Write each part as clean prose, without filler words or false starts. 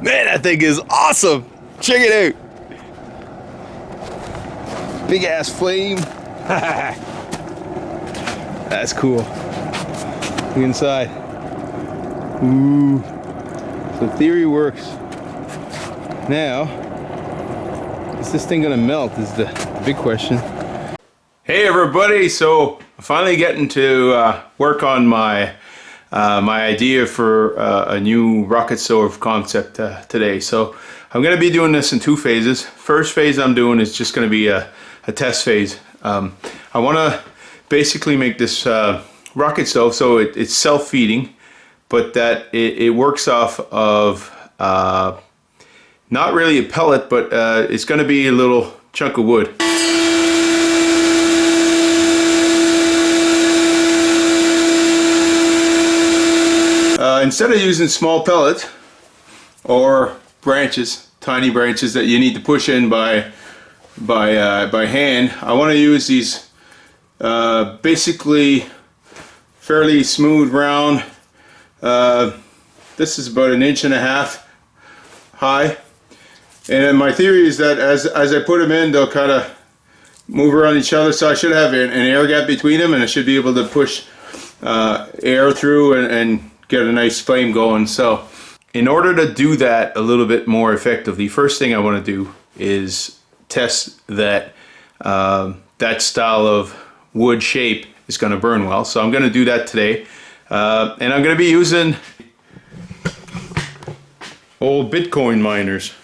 Man, that thing is awesome. Check it out. Big ass flame. That's cool. Look inside. Ooh. So theory works. Now, is this thing gonna melt is the big question. Hey everybody, so I'm finally getting to work on my my idea for a new rocket stove concept today. So I'm going to be doing this in two phases. First phase I'm doing is just going to be a test phase. I want to basically make this rocket stove so it's self-feeding, but that it works off of not really a pellet, but it's going to be a little chunk of wood. Instead of using small pellets or branches, tiny branches that you need to push in by hand, I want to use these basically fairly smooth round. This is about 1.5 inches high, and my theory is that as I put them in, they'll kind of move around each other. So I should have an air gap between them, and I should be able to push air through and get a nice flame going. So in order to do that a little bit more effectively, first thing I want to do is test that that style of wood shape is going to burn well. So I'm going to do that today, and I'm going to be using old Bitcoin miners.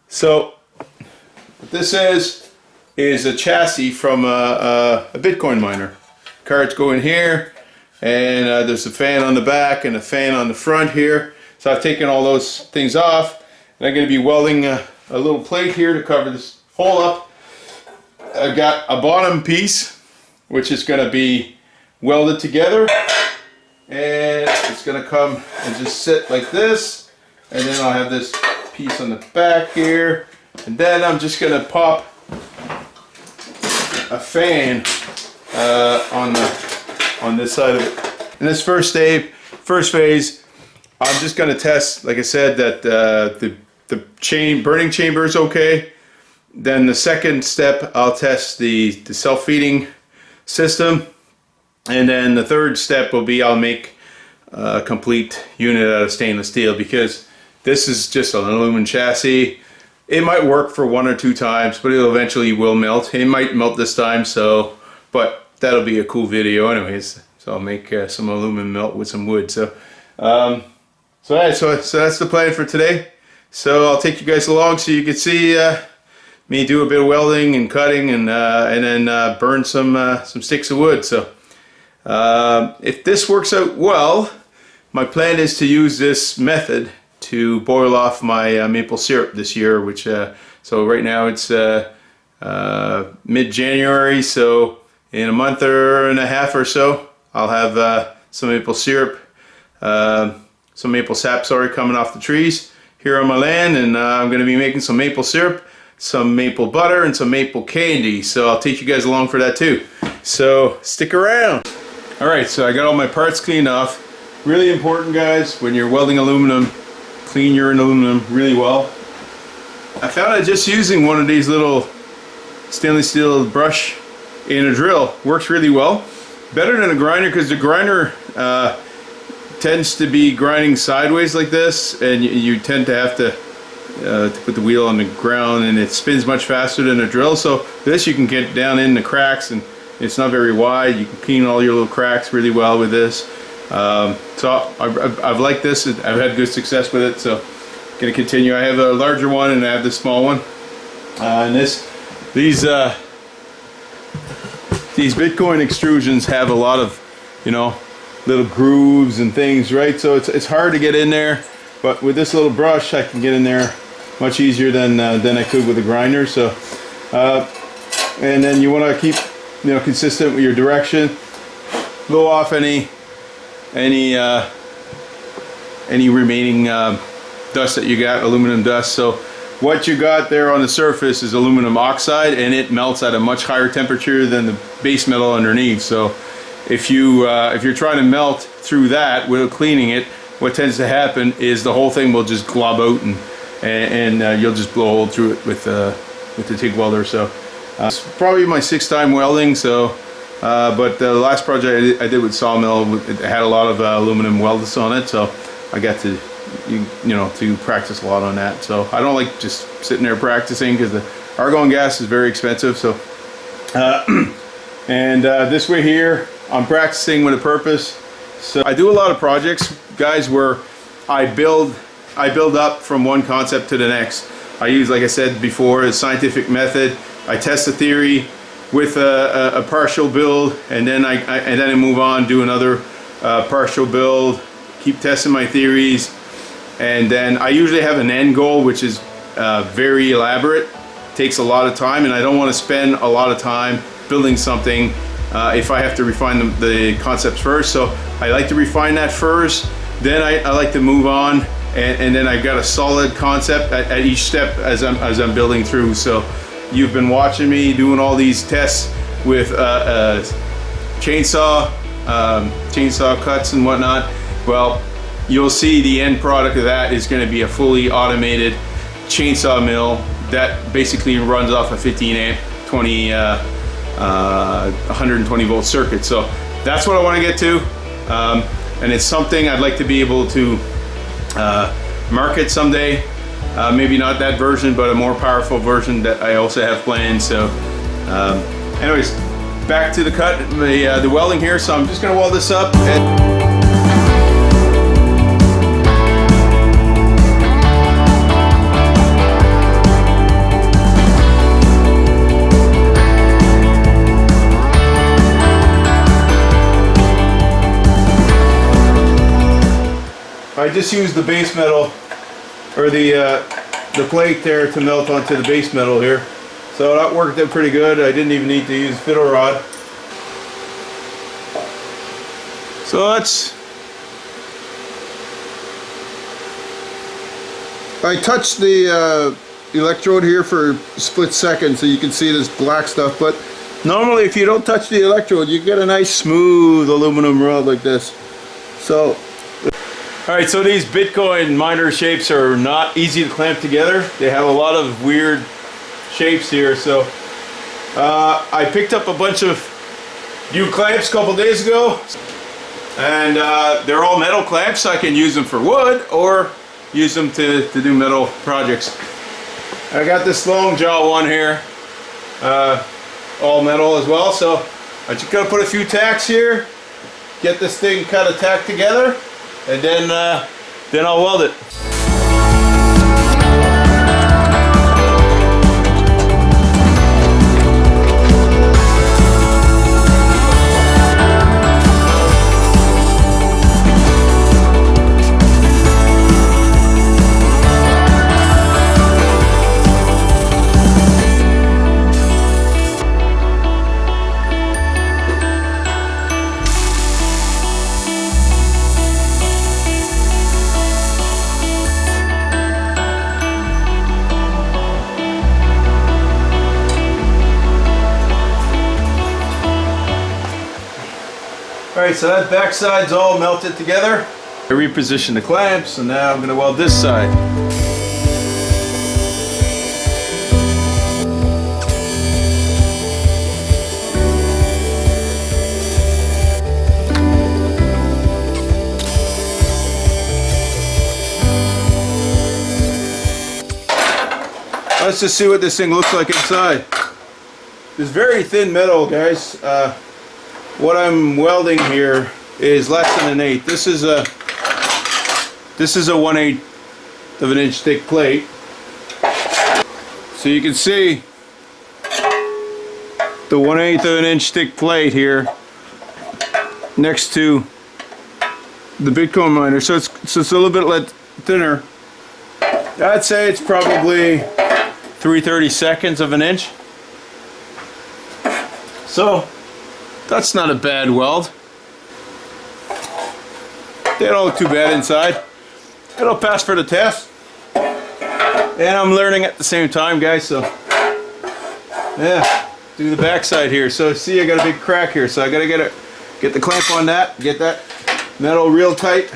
So what this is a chassis from a Bitcoin miner. Cards go in here, and there's a fan on the back and a fan on the front here. So I've taken all those things off, and I'm going to be welding a little plate here to cover this hole up. I've got a bottom piece which is going to be welded together, and it's going to come and just sit like this, and then I'll have this piece on the back here, and then I'm just going to pop a fan on this side of it. In this first phase, I'm just going to test, like I said, that the burning chamber is okay. Then the second step, I'll test the self-feeding system, and then the third step will be I'll make a complete unit out of stainless steel, because this is just an aluminum chassis. It might work for 1 or 2 times, but it eventually will melt. It might melt this time, but that'll be a cool video anyways. So I'll make some aluminum melt with some wood. So that's the plan for today. So I'll take you guys along so you can see me do a bit of welding and cutting, and then burn some sticks of wood. So if this works out well, my plan is to use this method to boil off my maple syrup this year, which so right now it's mid-January, so in a month and a half or so I'll have some maple syrup, some maple sap, coming off the trees here on my land, and I'm going to be making some maple syrup, some maple butter, and some maple candy. So I'll take you guys along for that too. So stick around. Alright, so I got all my parts cleaned off. Really important, guys, when you're welding aluminum, clean your aluminum really well. I found that just using one of these little stainless steel brush in a drill works really well. Better than a grinder, because the grinder tends to be grinding sideways like this, and you tend to have to put the wheel on the ground, and it spins much faster than a drill. So this, you can get down in the cracks, and it's not very wide. You can clean all your little cracks really well with this. So I've liked this. I've had good success with it, so I'm going to continue. I have a larger one and I have the small one. And these Bitcoin extrusions have a lot of, little grooves and things, right? So it's hard to get in there, but with this little brush I can get in there much easier than I could with a grinder. So and then you want to keep consistent with your direction. Blow off any remaining dust that you got, aluminum dust. So what you got there on the surface is aluminum oxide, and it melts at a much higher temperature than the base metal underneath. So if you're trying to melt through that without cleaning it, what tends to happen is the whole thing will just glob out, and you'll just blow a hole through it with the TIG welder. So it's probably my 6th time welding. So but the last project I did with Sawmill, it had a lot of aluminum welds on it, so I got to to practice a lot on that. So I don't like just sitting there practicing, because the argon gas is very expensive. So and this way here, I'm practicing with a purpose. So I do a lot of projects, guys, where I build up from one concept to the next. I use, like I said before, a scientific method. I test the theory with a partial build, and then I move on, do another partial build, keep testing my theories, and then I usually have an end goal, which is very elaborate, takes a lot of time, and I don't want to spend a lot of time building something if I have to refine the concepts first. So I like to refine that first, then I like to move on, and then I've got a solid concept at each step as I'm building through. So you've been watching me doing all these tests with chainsaw cuts and whatnot. Well, you'll see the end product of that is going to be a fully automated chainsaw mill that basically runs off a 15 amp 120 volt circuit. So that's what I want to get to, and it's something I'd like to be able to market someday. Maybe not that version, but a more powerful version that I also have planned. So anyways, back to the cut, the welding here. So I'm just going to weld this up. I just used the base metal, or the plate there, to melt onto the base metal here. So that worked out pretty good. I didn't even need to use fiddle rod. So I touched the electrode here for a split second so you can see this black stuff, but normally if you don't touch the electrode, you get a nice smooth aluminum rod like this. So alright, so these Bitcoin miner shapes are not easy to clamp together. They have a lot of weird shapes here. So I picked up a bunch of new clamps a couple days ago, and they're all metal clamps, so I can use them for wood or use them to do metal projects. I got this long jaw one here, all metal as well. So I just gotta put a few tacks here, get this thing kind of tacked together, and then I'll weld it. Alright, so that back side's all melted together. I repositioned the clamps, and now I'm going to weld this side. Let's just see what this thing looks like inside. It's very thin metal, guys. What I'm welding here is less than 1/8. This is a 1/8 of an inch thick plate. So you can see the 1/8 of an inch thick plate here next to the Bitcoin miner. So it's a little bit thinner. I'd say it's probably 3/32 of an inch. So that's not a bad weld. They don't look too bad inside. It'll pass for the test. And I'm learning at the same time, guys, so yeah, do the back side here. So see, I got a big crack here, so I gotta get the clamp on that, get that metal real tight.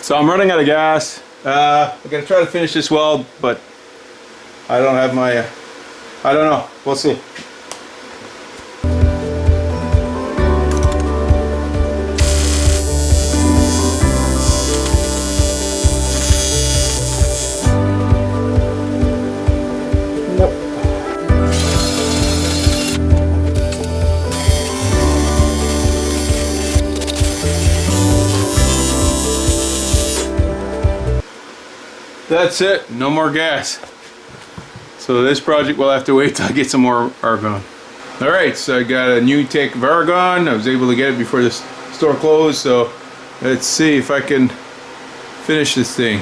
So I'm running out of gas. I'm gonna try to finish this weld, but I don't have my, I don't know, we'll see. That's it, no more gas. So this project will have to wait till I get some more argon. Alright, so I got a new tank of argon. I was able to get it before the store closed, so let's see if I can finish this thing.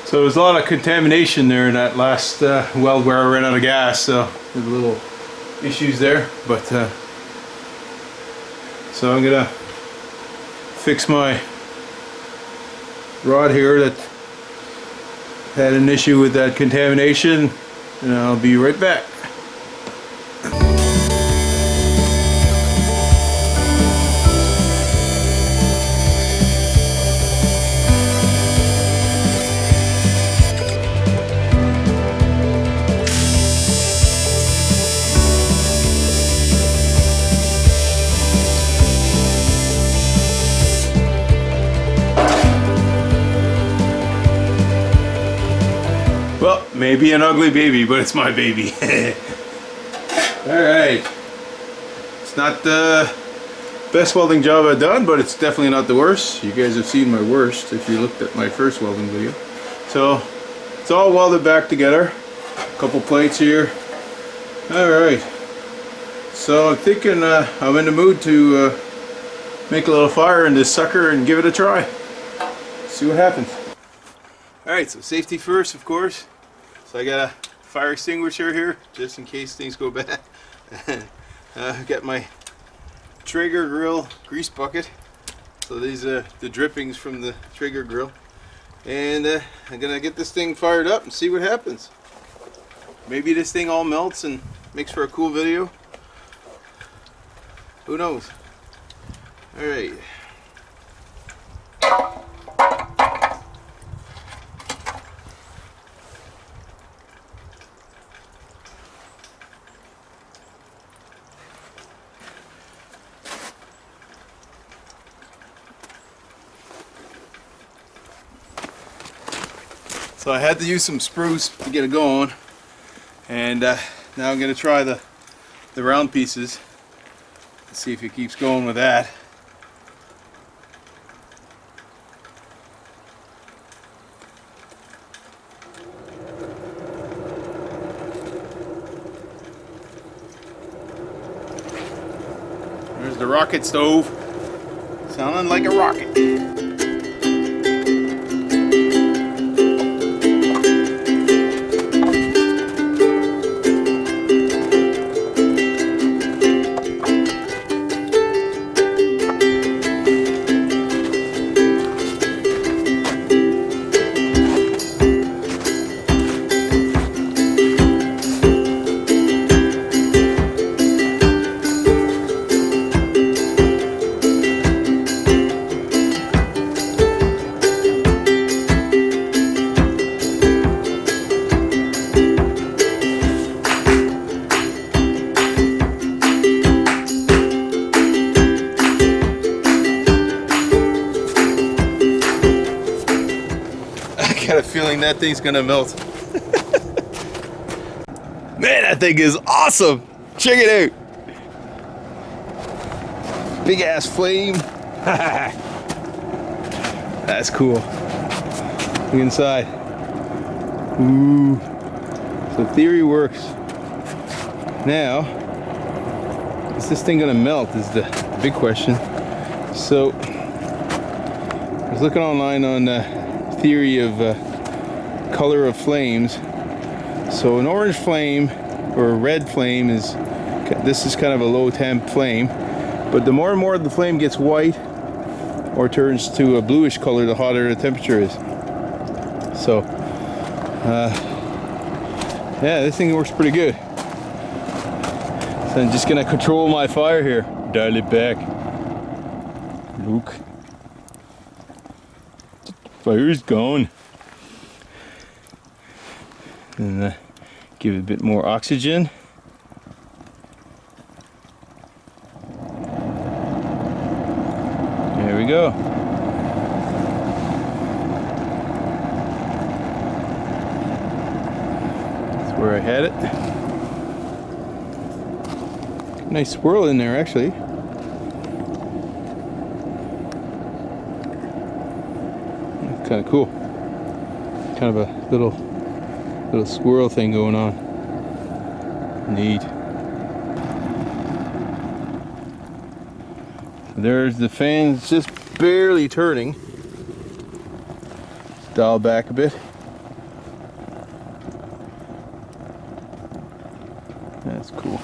So there's a lot of contamination there in that last weld where I ran out of gas, so there's a little issues there, but so I'm gonna fix my rod here that had an issue with that contamination, and I'll be right back. Well, maybe an ugly baby, but it's my baby. Alright. It's not the best welding job I've done, but it's definitely not the worst. You guys have seen my worst if you looked at my first welding video. So, it's all welded back together. A couple plates here. Alright. So I'm thinking I'm in the mood to make a little fire in this sucker and give it a try. See what happens. Alright, so safety first, of course. So I got a fire extinguisher here, just in case things go bad. I've got my Traeger grill grease bucket. So these are the drippings from the Traeger grill. And I'm gonna get this thing fired up and see what happens. Maybe this thing all melts and makes for a cool video. Who knows? Alright. So I had to use some spruce to get it going, and now I'm going to try the round pieces. Let's see if it keeps going with that. There's the rocket stove, sounding like a rocket. I got a feeling that thing's gonna melt. Man, that thing is awesome! Check it out! Big ass flame. That's cool. Look inside. Ooh. So theory works. Now, is this thing gonna melt is the big question. So, I was looking online on the theory of color of flames. So an orange flame or a red flame is, this is kind of a low temp flame, but the more and more the flame gets white or turns to a bluish color, the hotter the temperature is. So, yeah, this thing works pretty good. So I'm just gonna control my fire here. Dial it back. Look. Fire's gone. And give it a bit more oxygen. There we go. That's where I had it. Nice swirl in there, actually. Kind of cool. Kind of a little swirl thing going on. Neat. There's the fans just barely turning. Dial back a bit. That's cool.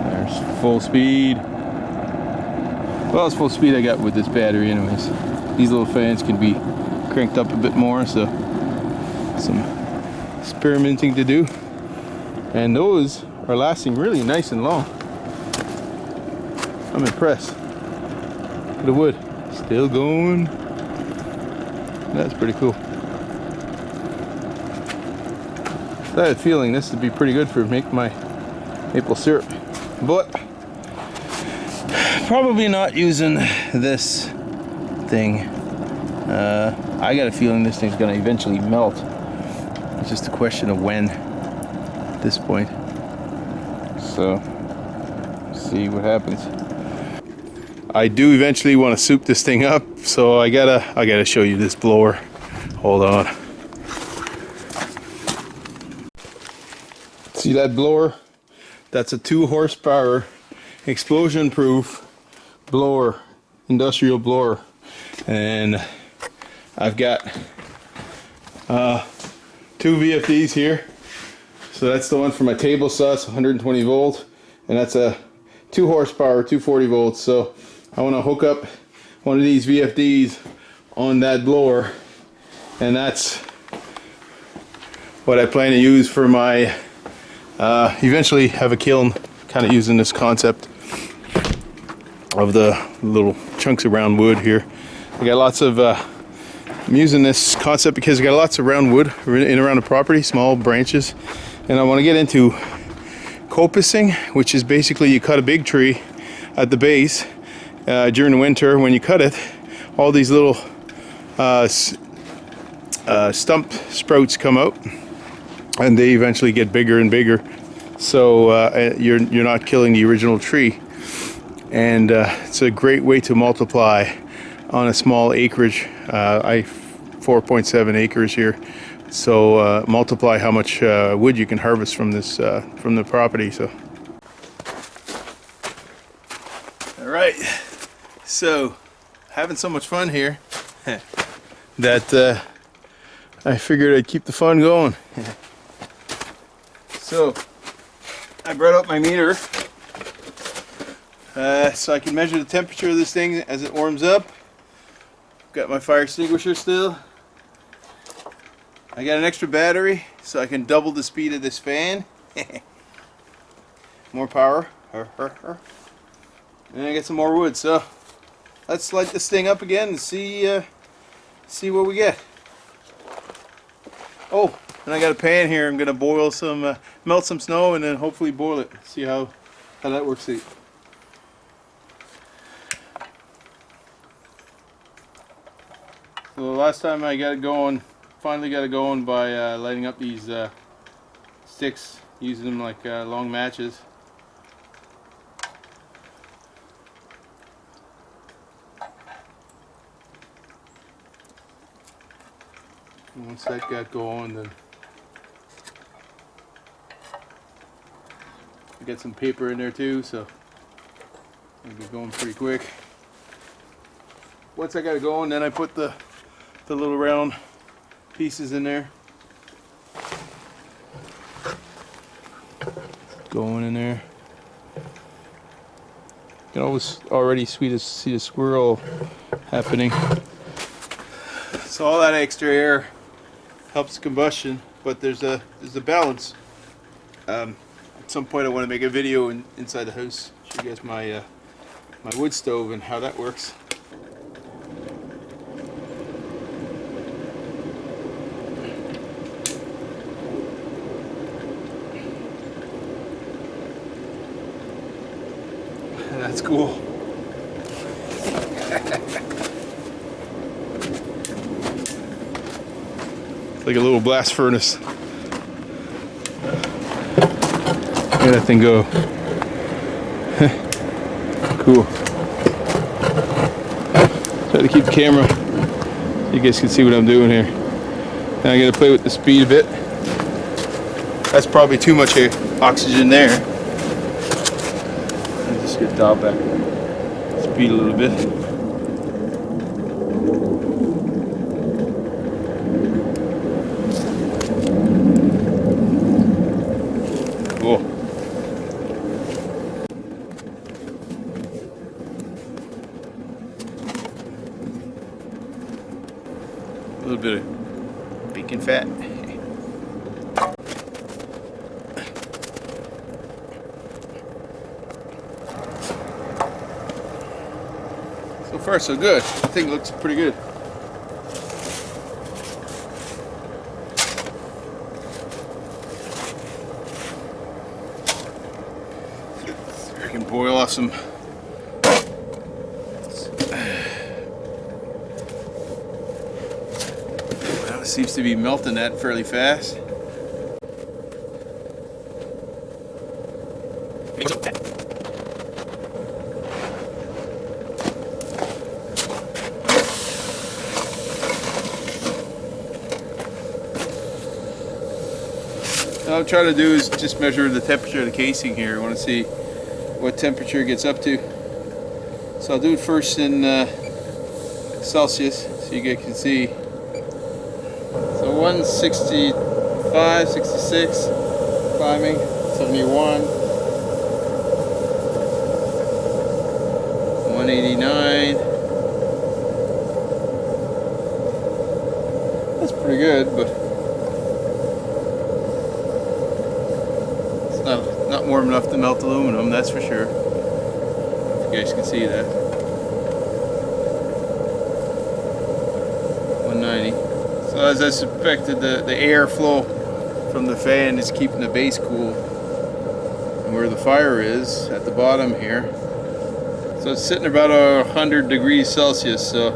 There's full speed. Well, it's full speed I got with this battery anyways. These little fans can be cranked up a bit more, so some experimenting to do. And those are lasting really nice and long. I'm impressed. Look at the wood. Still going. That's pretty cool. I had a feeling this would be pretty good for make my maple syrup. But probably not using this thing. I got a feeling this thing's gonna eventually melt. It's just a question of when at this point. So, see what happens. I do eventually want to soup this thing up, so I gotta show you this blower. Hold on. See that blower? That's a 2 horsepower explosion proof blower, industrial blower. And I've got 2 VFDs here. So that's the one for my table saw, it's 120 volt, and that's a 2 horsepower, 240 volts. So I want to hook up one of these VFDs on that blower, and that's what I plan to use for my eventually have a kiln, kind of using this concept of the little chunks of round wood here. I got lots of I'm using this concept because I got lots of round wood in around the property, small branches, and I want to get into coppicing, which is basically you cut a big tree at the base during the winter. When you cut it, all these little stump sprouts come out, and they eventually get bigger and bigger. So you're not killing the original tree, and it's a great way to multiply on a small acreage. I 4.7 acres here, so multiply how much wood you can harvest from this from the property. So, all right, so having so much fun here that I figured I'd keep the fun going. So I brought up my meter so I can measure the temperature of this thing as it warms up. Got my fire extinguisher still. I got an extra battery so I can double the speed of this fan. More power. And I got some more wood. So let's light this thing up again and see what we get. Oh, and I got a pan here. I'm gonna boil some, melt some snow, and then hopefully boil it. See how that works out. So the last time I got it going, finally got it going by lighting up these sticks, using them like long matches. And once that got going, then get some paper in there too, so it'll be going pretty quick. Once I got it going, then I put the little round pieces in there. Going in there. You can always already see the swirl happening. So all that extra air helps combustion, but there's a balance. At some point I want to make a video inside the house, show you guys my wood stove and how that works. That's cool. It's like a little blast furnace. Look at that thing go. Cool. Try to keep the camera so you guys can see what I'm doing here. Now I'm going to play with the speed a bit. That's probably too much oxygen there. Just get dialed back speed a little bit. Cool. A little bit of bacon fat. So far so good. I think it looks pretty good. So I can boil off some well, it seems to be melting that fairly fast. What I'm trying to do is just measure the temperature of the casing here. I want to see what temperature it gets up to. So I'll do it first in Celsius so you guys can see. So 165, 66, climbing, 71, 189. That's pretty good, but not warm enough to melt aluminum, that's for sure. If you guys can see that. 190. So as I suspected, the air flow from the fan is keeping the base cool. And where the fire is, at the bottom here. So it's sitting about 100 degrees Celsius, so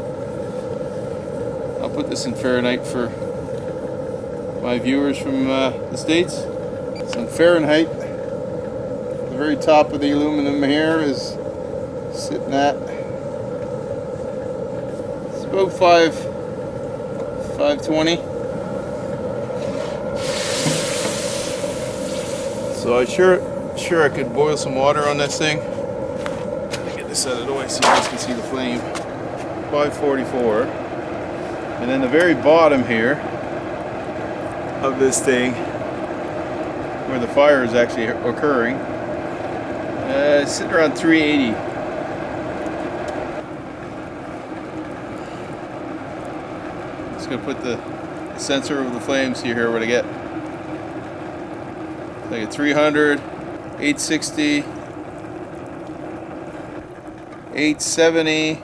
I'll put this in Fahrenheit for my viewers from the States. So in Fahrenheit, the very top of the aluminum here is sitting at, it's about 520. So I'm sure I could boil some water on this thing. Get this out of the way so you guys can see the flame. 544. And then the very bottom here of this thing, where the fire is actually occurring, it's sitting around 380. Just gonna put the sensor of the flame, see here what I get. Like a 300, 860, 870,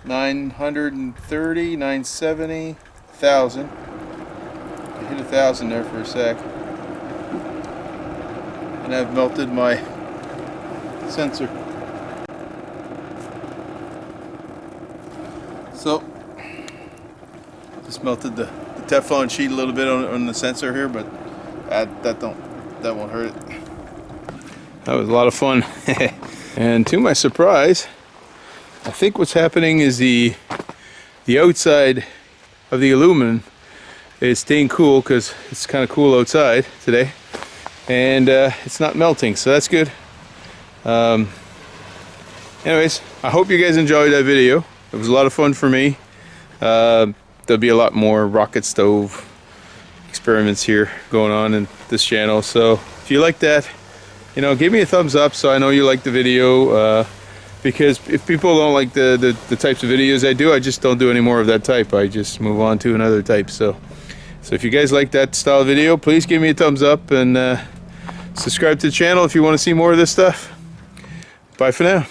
930, 970, 1,000. I hit 1,000 there for a sec. And I've melted my sensor. So, just melted the Teflon sheet a little bit on the sensor here, but that won't hurt it. That was a lot of fun. And to my surprise, I think what's happening is the outside of the aluminum is staying cool because it's kind of cool outside today, and it's not melting, so that's good. Anyways, I hope you guys enjoyed that video. It was a lot of fun for me. There'll be a lot more rocket stove experiments here going on in this channel, so if you like that, you know, give me a thumbs up so I know you like the video, because if people don't like the types of videos I do, I just don't do any more of that type. I just move on to another type. So if you guys like that style of video, please give me a thumbs up and subscribe to the channel if you want to see more of this stuff. Bye for now.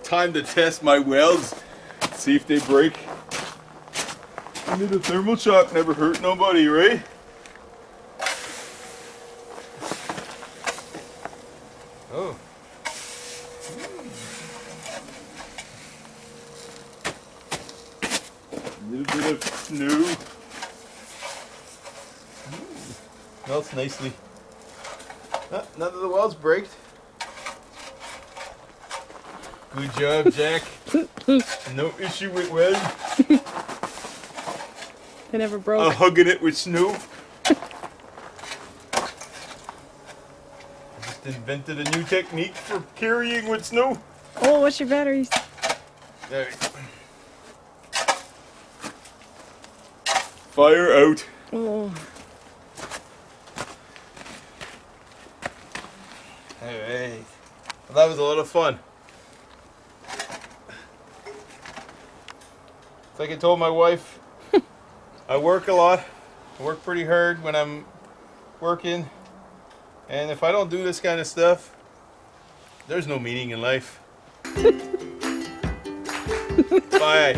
Time to test my welds, see if they break. I mean, the thermal shock never hurt nobody, right? Oh. A little bit of snow. Melts nicely. None of the welds break. Good job, Jack. No issue with welding. They never broke. Hugging it with snow. I just invented a new technique for carrying with snow. Oh, what's your batteries? There. Fire out. Oh. Alright. Well, that was a lot of fun. It's like I told my wife, I work a lot. I work pretty hard when I'm working. And if I don't do this kind of stuff, there's no meaning in life. Bye.